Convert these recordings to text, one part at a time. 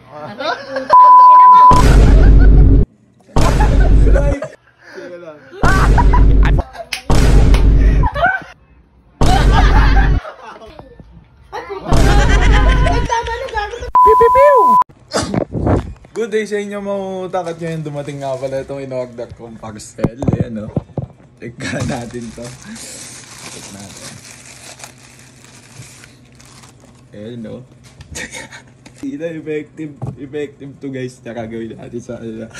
Sige lang. Good day sa inyo mga utak at ngayon dumating nga pala itong in-order kong parcel. Ayan o. Tignan natin to. Tignan natin. Ayan o. Sila effective to guys. Tsaka gawin natin sa kanila.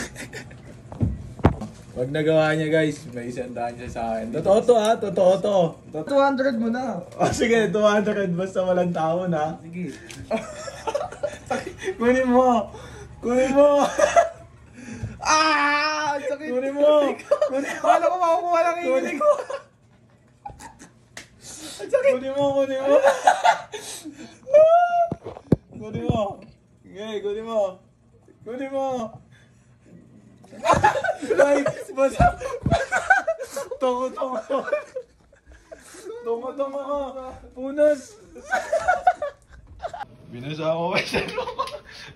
Pag nagawa niya guys, may isandahan siya sa akin. Totoo to ha, totoo to. 200 mo na. O sige, 200 basta walang tao na. Sige. Kunin mo! Kunin mo! Ah! Sakit! Kunin mo! Kunin mo! Paano ko makukuha lang Kunin ko? Kunin mo! Kunin mo! Kunin mo! Okay, kunin mo! Kunin mo! Ay! Basta! Tungo-tungo! Tungo-tungo ka! Punas! Binasa ako kasi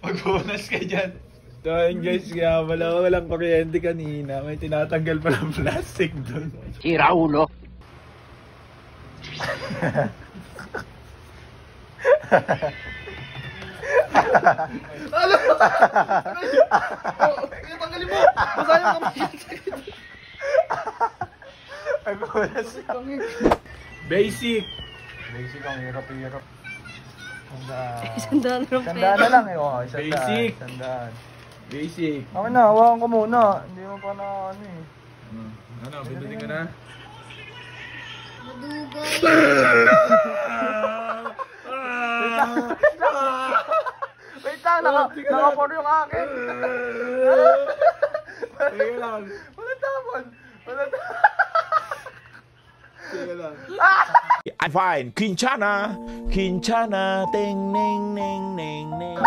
mag-punas ka dyan. So ayun guys, kaya walang kuryente kanina. May tinatanggal pa ng plastic doon. Sira ulo. Alam mo! Tanggalin mo! Masayang kamay. Nagpunas ka. Basic! Basic ang hirap-hirap. Sandaan rupiya. Sandaan na lang eh. Oh, Basic. Sandaan. Basic. Ako na, hawakan ko muna. Hindi mo pa na ano eh. Ano, pindutin ko na? Madugay. Wait lang, naka-pour yung akin. Sige lang. Walang tapon. Walang tapon. Sige lang. I'm fine. Quinchana. Quinchana. Ting, ning, ning, ning, ning.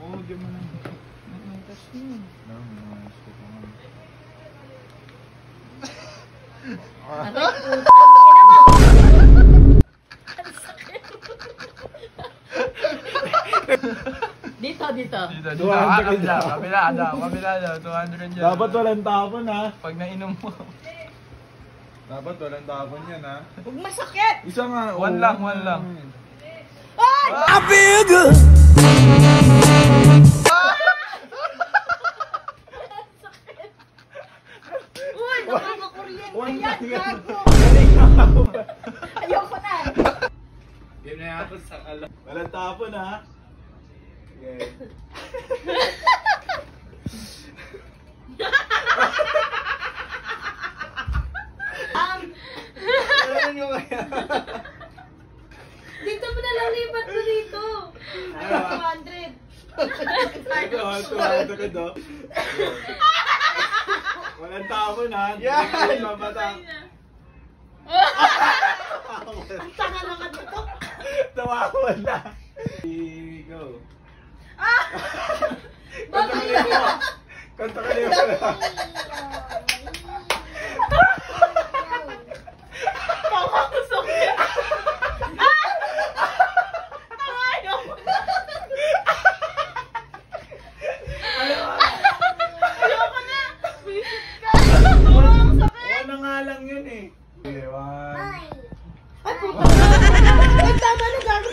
Oh, di mo na. Dito. Kabila daw, 200 yan. Dapat walang tapon ha. Pag nainom mo. Dapat walang tapon yan ha. Huwag masakit! Isa nga. One lang. I feel good. Uy, nakakakuryente yan, gago! Ayoko na! Game na yata sa alam. Walang tapon ha. Okay. Ano nyo kaya? Dito mo na lang lipat mo dito. 200. Ito ka do. Walang tapon ha. Yan! Ang tanga naman dito. Tawawan na. Go. Bakit na? Kanta ka niyo pala. Pakakusok niya. Ayaw. Ayoko na. Ang sakit. Wala nga lang yun eh. Okay, one. Ay, puto. Ay, tama na gago.